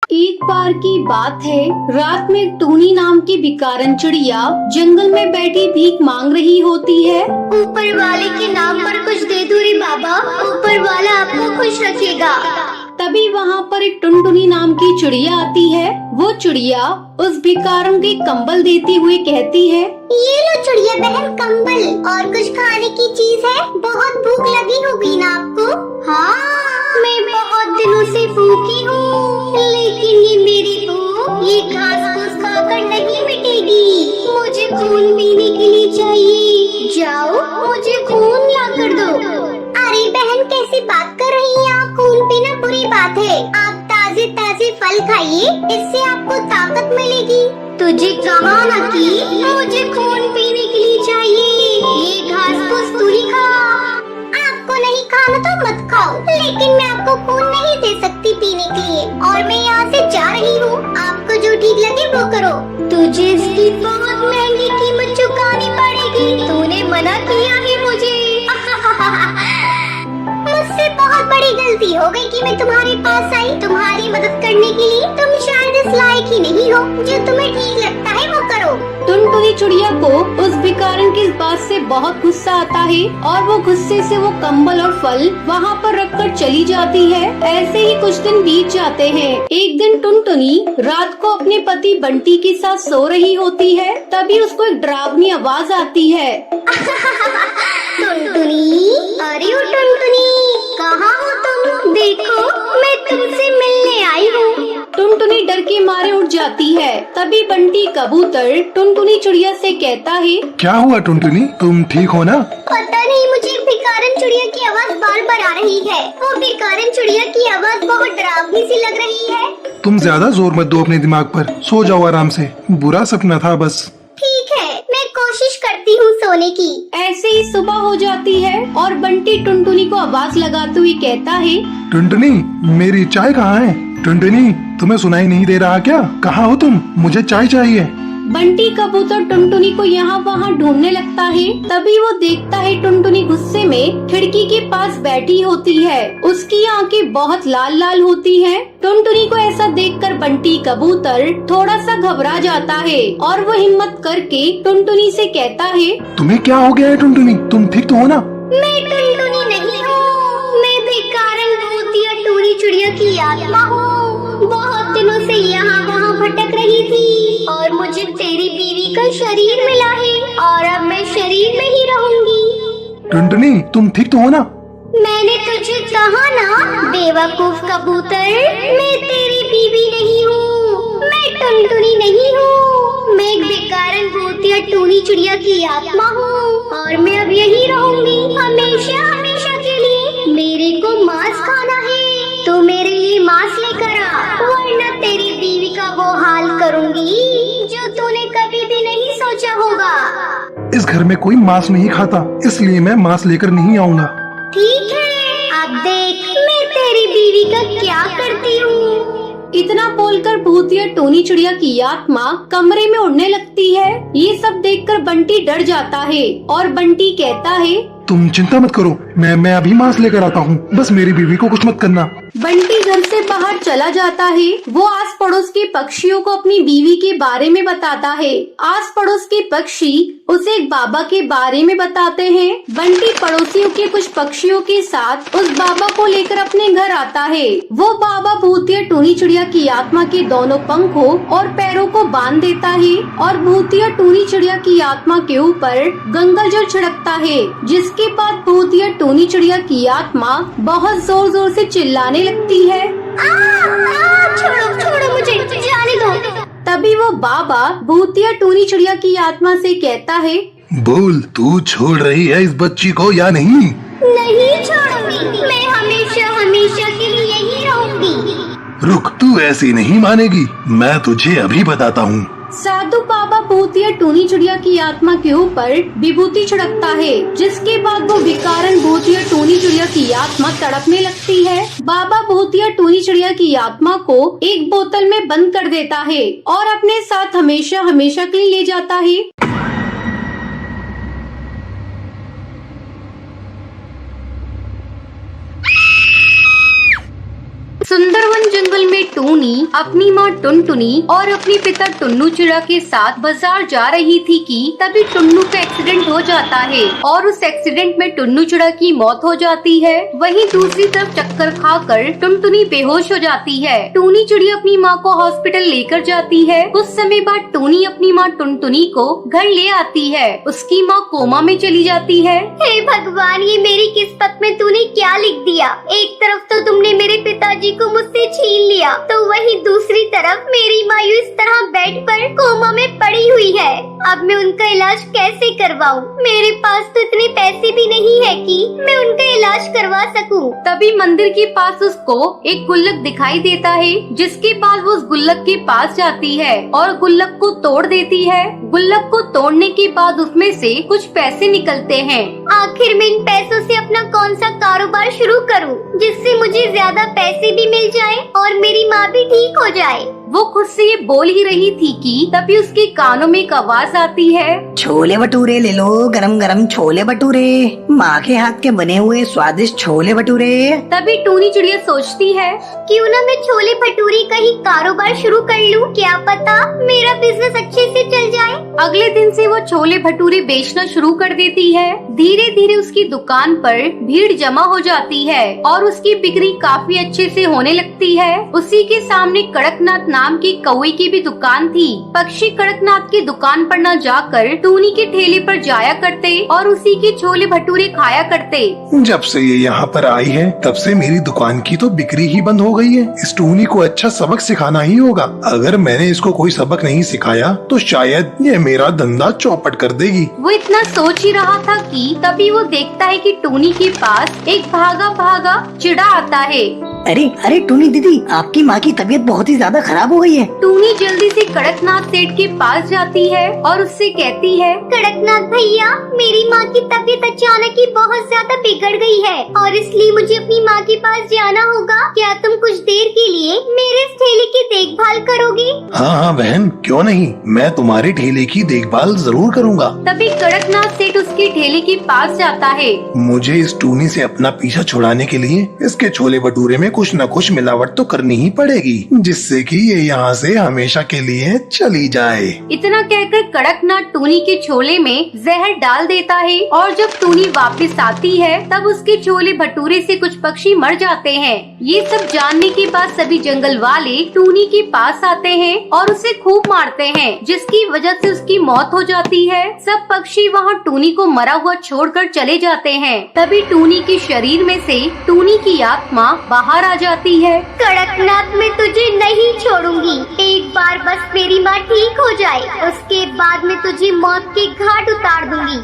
एक बार की बात है, रात में टूनी नाम की भिखारन चिड़िया जंगल में बैठी भीख मांग रही होती है। ऊपर वाले के नाम पर कुछ दे दो रे बाबा, ऊपर वाला आपको खुश रखेगा। तभी वहाँ पर एक टुनटुनी नाम की चिड़िया आती है। वो चिड़िया उस भिखारन के कंबल देती हुई कहती है, ये लो चिड़िया बहन कंबल, और कुछ खाने की चीज है। बहुत भूख लगी होगी ना आपको? हाँ, मैं बहुत दिनों से भूखी हूँ, लेकिन ये मेरी भूख ये घास फूस खाकर नहीं मिटेगी। मुझे खून पीने के लिए चाहिए, जाओ मुझे खून ला कर दो। अरे बहन कैसी बात कर रही हैं आप? खून पीना बुरी बात है। आप ताजे ताजे फल खाइए, इससे आपको ताकत मिलेगी। तुझे कहा ना कि मुझे खून पीने के लिए चाहिए, ये घास फूस तू ही खा। आपको नहीं खाना तो मत खाओ, लेकिन मैं आपको खून नहीं दे सकती पीने के लिए, और मैं यहाँ से जा रही हूँ। आपको जो ठीक लगे वो करो। तुझे इसकी बहुत महंगी कीमत चुकानी पड़ेगी। तूने मना किया है मुझे। मुझसे बहुत बड़ी गलती हो गई कि मैं तुम्हारे पास आई तुम्हारी मदद करने के लिए। तुम शायद इस लायक ही नहीं हो, जो तुम्हें ठीक लगता है वो करो। टुनटुनी चिड़िया को उस भिखारन की इस बात से बहुत गुस्सा आता है और वो गुस्से से वो कंबल और फल वहाँ पर रखकर चली जाती है। ऐसे ही कुछ दिन बीत जाते हैं। एक दिन टुनटुनी रात को अपने पति बंटी के साथ सो रही होती है। तभी उसको एक डरावनी आवाज आती है। टुनटुनी, अरे ओ टुनटुनी, कहाँ हो तुम? देखो मैं तुमसे मिलने आई हूँ। टुनटुनी डर के मारे उठ जाती है। तभी बंटी कबूतर टुनटुनी चिड़िया से कहता है, क्या हुआ टुनटुनी, तुम ठीक हो ना? पता नहीं, मुझे भिखारन चिड़िया की आवाज बार बार आ रही है। वो भिखारन चिड़िया की आवाज बहुत डरावनी सी लग रही है। तुम ज्यादा जोर मत दो अपने दिमाग पर, सो जाओ आराम से। बुरा सपना था बस। ठीक है, मैं कोशिश करती हूँ सोने की। ऐसे ही सुबह हो जाती है और बंटी टुनटुनी को आवाज लगाते हुए कहता है, टुनटुनी मेरी चाय कहाँ है? टुनटुनी तुम्हें सुनाई नहीं दे रहा क्या? कहाँ हो तुम? मुझे चाय चाहिए। बंटी कबूतर टुनटुनी को यहाँ वहाँ ढूंढने लगता है। तभी वो देखता है टुनटुनी गुस्से में खिड़की के पास बैठी होती है। उसकी आंखें बहुत लाल लाल होती हैं। टुनटुनी को ऐसा देखकर बंटी कबूतर थोड़ा सा घबरा जाता है और वो हिम्मत करके टुनटुनी से कहता है, तुम्हें क्या हो गया है टुनटुनी? तुम ठीक तो हो ना? मैं टुनटुनी नहीं हूँ, मैं भिखारन भूतिया टूनी चिड़िया की आत्मा हूँ। बहुत दिनों से यहाँ वहाँ भटक रही थी और मुझे तेरी बीवी का शरीर मिला है, और अब मैं शरीर में ही रहूंगी। टुनटुनी तुम ठीक तो हो ना? मैंने तुझे कहा ना बेवकूफ कबूतर, मैं तेरी बीवी नहीं हूँ, मैं टुनटुनी नहीं हूँ। मैं एक भिखारन भूतिया टूनी चिड़िया की आत्मा हूँ, और मैं अब यही रहूंगी हमेशा हमेशा के लिए। मेरे को मांस खाना है तो मेरे लिए मांस लेकर आ, वरना तेरी बीवी का वो हाल करूंगी जो तूने कभी भी नहीं सोचा होगा। इस घर में कोई मांस नहीं खाता, इसलिए मैं मांस लेकर नहीं आऊँगा। ठीक है, अब देख मैं तेरी बीवी का क्या करती हूँ। इतना बोलकर भूतिया टूनी चिड़िया की आत्मा कमरे में उड़ने लगती है। ये सब देखकर बंटी डर जाता है और बंटी कहता है, तुम चिंता मत करो, मैं अभी मांस लेकर आता हूँ। बस मेरी बीवी को कुछ मत करना। बंटी घर से बाहर चला जाता है। वो आस पड़ोस के पक्षियों को अपनी बीवी के बारे में बताता है। आस पड़ोस के पक्षी उसे एक बाबा के बारे में बताते हैं। बंटी पड़ोसियों के कुछ पक्षियों के साथ उस बाबा को लेकर अपने घर आता है। वो बाबा भूतिया टूनी चिड़िया की आत्मा के दोनों पंखों और पैरों को बांध देता है और भूतिया टूनी चिड़िया की आत्मा के ऊपर गंगा जल छिड़कता है। जिसके बाद भूतिया टूनी चिड़िया की आत्मा बहुत जोर जोर से चिल्लाने लगती है, छोड़ो छोड़ो मुझे, जाने दो। तभी वो बाबा भूतिया टूनी चिड़िया की आत्मा से कहता है, बोल, तू छोड़ रही है इस बच्ची को या नहीं? नहीं छोड़ूंगी, मैं हमेशा हमेशा के लिए यही रहूंगी। रुक, तू ऐसी नहीं मानेगी, मैं तुझे अभी बताता हूँ। साधु बाबा भूतिया टूनी चिड़िया की आत्मा के ऊपर विभूति छिड़कता है। जिसके बाद वो भिखारन भूतिया टूनी चिड़िया की आत्मा तड़पने लगती है। बाबा भूतिया टूनी चिड़िया की आत्मा को एक बोतल में बंद कर देता है और अपने साथ हमेशा हमेशा के लिए ले जाता है। सुंदरवन जंगल में टूनी अपनी माँ टुनटुनी और अपने पिता टुन्नू चिड़ा के साथ बाजार जा रही थी कि तभी टुन्नू का एक्सीडेंट हो जाता है और उस एक्सीडेंट में टुन्नू चिड़ा की मौत हो जाती है। वहीं दूसरी तरफ चक्कर खाकर टुनटुनी बेहोश हो जाती है। टूनी चिड़िया अपनी माँ को हॉस्पिटल लेकर जाती है। कुछ समय बाद टूनी अपनी माँ टुनटुनी को घर ले आती है। उसकी माँ कोमा में चली जाती है। हे भगवान, ये मेरी किस्मत में तूने क्या लिख दिया। एक तरफ तो तुमने मेरे पिताजी को मुझसे छीन लिया, तो वहीं दूसरी तरफ मेरी मायू इस तरह बेड पर कोमा में पड़ी हुई है। अब मैं उनका इलाज कैसे करवाऊं? मेरे पास तो इतने पैसे भी नहीं है कि मैं उनका इलाज करवा सकूं। तभी मंदिर के पास उसको एक गुल्लक दिखाई देता है, जिसके बाद वो उस गुल्लक के पास जाती है और गुल्लक को तोड़ देती है। गुल्लक को तोड़ने के बाद उसमें से कुछ पैसे निकलते हैं। आखिर मैं इन पैसों से अपना कौन सा कारोबार शुरू करूं, जिससे मुझे ज्यादा पैसे भी मिल जाए और मेरी माँ भी ठीक हो जाए। वो खुद से ये बोल ही रही थी कि तभी उसके कानों में एक आवाज आती है। छोले भटूरे ले लो, गरम गरम छोले भटूरे, माँ के हाथ के बने हुए स्वादिष्ट छोले भटूरे। तभी टूनी चिड़िया सोचती है, क्यों ना मैं छोले भटूरे का ही कारोबार शुरू कर लूं, क्या पता मेरा बिजनेस अच्छे से चल जाए। अगले दिन से वो छोले भटूरे बेचना शुरू कर देती है। धीरे धीरे उसकी दुकान पर भीड़ जमा हो जाती है और उसकी बिक्री काफी अच्छे से होने लगती है। उसी के सामने कड़कनाथ नाम की कौवे की भी दुकान थी। पक्षी कड़कनाथ की दुकान पर न जाकर टूनी के ठेले पर जाया करते और उसी के छोले भटूरे खाया करते। जब से ये यहाँ पर आई है तब से मेरी दुकान की तो बिक्री ही बंद हो गई है। इस टूनी को अच्छा सबक सिखाना ही होगा। अगर मैंने इसको कोई सबक नहीं सिखाया तो शायद ये मेरा धंधा चौपट कर देगी। वो इतना सोच ही रहा था कि तभी वो देखता है कि टूनी के पास एक भागा भागा चिड़ा आता है। अरे अरे टूनी दीदी, आपकी माँ की तबीयत बहुत ही ज्यादा खराब हो गई है। टूनी जल्दी से कड़कनाथ सेठ के पास जाती है और उससे कहती है, कड़कनाथ भैया, मेरी माँ की तबीयत अचानक ही बहुत ज्यादा बिगड़ गई है और इसलिए मुझे अपनी माँ के पास जाना होगा। क्या तुम कुछ देर के लिए मेरे इस ठेले की देखभाल करोगे? हाँ हाँ बहन, क्यों नहीं, मैं तुम्हारे ठेले की देखभाल जरूर करूँगा। तभी कड़कनाथ सेठ उसके ठेले के पास जाता है। मुझे इस टूनी से अपना पीछा छुड़ाने के लिए इसके छोले भटूरे में कुछ न कुछ मिलावट तो करनी ही पड़ेगी, जिससे कि ये यहाँ से हमेशा के लिए चली जाए। इतना कहकर कड़कनाथ टूनी के छोले में जहर डाल देता है और जब टूनी वापस आती है तब उसके छोले भटूरे से कुछ पक्षी मर जाते हैं। ये सब जानने के बाद सभी जंगल वाले टूनी के पास आते हैं और उसे खूब मारते हैं, जिसकी वजह से उसकी मौत हो जाती है। सब पक्षी वहाँ टूनी को मरा हुआ छोड़कर चले जाते हैं। तभी टूनी के शरीर में से टूनी की आत्मा बाहर आ जाती है। कड़कनाथ, मैं तुझे नहीं छोड़ूंगी। एक बार बस मेरी माँ ठीक हो जाए, उसके बाद मैं तुझे मौत के घाट उतार दूंगी।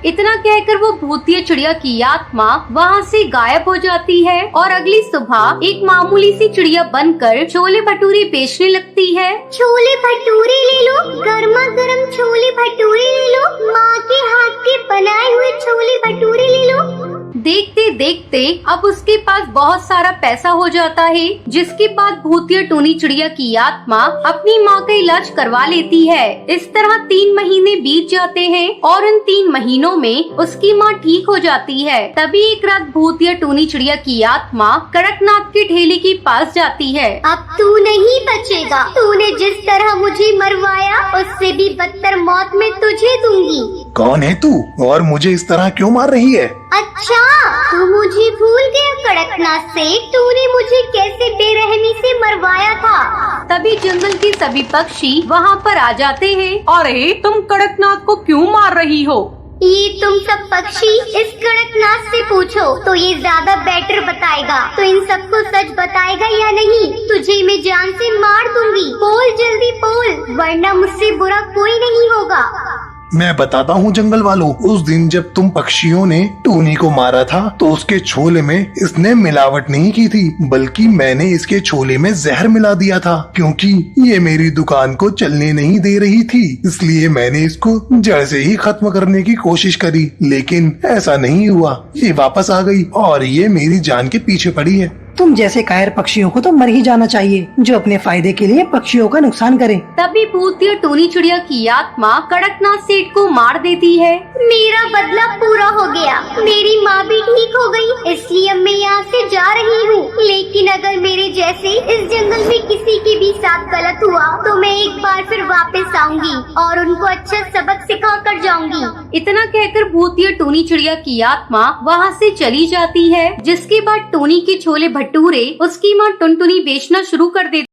इतना कहकर वो भूतिया चिड़िया की आत्मा वहाँ से गायब हो जाती है और अगली सुबह एक मामूली सी चिड़िया बनकर छोले भटूरे बेचने लगती है। छोले भटूरे ले लो, गर्मा गर्म छोले भटूरे ले लो, माँ के हाथ के बनाए हुए छोले भटूरे ले लो। देखते देखते अब उसके पास बहुत सारा पैसा हो जाता है, जिसके बाद भूतिया टूनी चिड़िया की आत्मा अपनी माँ का इलाज करवा लेती है। इस तरह 3 महीने बीत जाते हैं और इन 3 महीनों में उसकी माँ ठीक हो जाती है। तभी एक रात भूतिया टूनी चिड़िया की आत्मा कड़कनाथ के ठेले के पास जाती है। अब तू नहीं बचेगा। तूने जिस तरह मुझे मरवाया, उससे भी बदतर मौत मैं तुझे दूंगी। कौन है तू और मुझे इस तरह क्यों मार रही है? अच्छा, तू मुझे भूल गया कड़कनाथ से? तूने मुझे कैसे बेरहमी से मरवाया था। तभी जंगल के सभी पक्षी वहाँ पर आ जाते हैं। अरे तुम कड़कनाथ को क्यों मार रही हो? ये तुम सब पक्षी इस कड़कनाथ से पूछो तो ये ज्यादा बेटर बताएगा। तो इन सबको सच बताएगा या नहीं? तुझे मैं जान से मार दूंगी। बोल, जल्दी बोल, वरना मुझसे बुरा कोई नहीं होगा। मैं बताता हूँ जंगल वालों, उस दिन जब तुम पक्षियों ने टूनी को मारा था तो उसके छोले में इसने मिलावट नहीं की थी, बल्कि मैंने इसके छोले में जहर मिला दिया था, क्योंकि ये मेरी दुकान को चलने नहीं दे रही थी। इसलिए मैंने इसको जड़ से ही खत्म करने की कोशिश करी, लेकिन ऐसा नहीं हुआ। ये वापस आ गई और ये मेरी जान के पीछे पड़ी है। तुम जैसे कायर पक्षियों को तो मर ही जाना चाहिए, जो अपने फायदे के लिए पक्षियों का नुकसान करे। तभी भूतिया टोनी चिड़िया की आत्मा कड़कनाथ सेठ को मार देती है। मेरा बदला पूरा हो गया, मेरी माँ भी ठीक हो गई, इसलिए अब मैं यहाँ से जा रही हूँ। लेकिन अगर मेरे जैसे इस जंगल में किसी के भी साथ गलत हुआ तो मैं एक बार फिर वापस आऊंगी और उनको अच्छा सबक सिखा कर जाऊंगी। इतना कहकर भूतिया टोनी चिड़िया की आत्मा वहाँ से चली जाती है। जिसके बाद टोनी के छोले भटूरे उसकी माँ टुनटुनी बेचना शुरू कर देती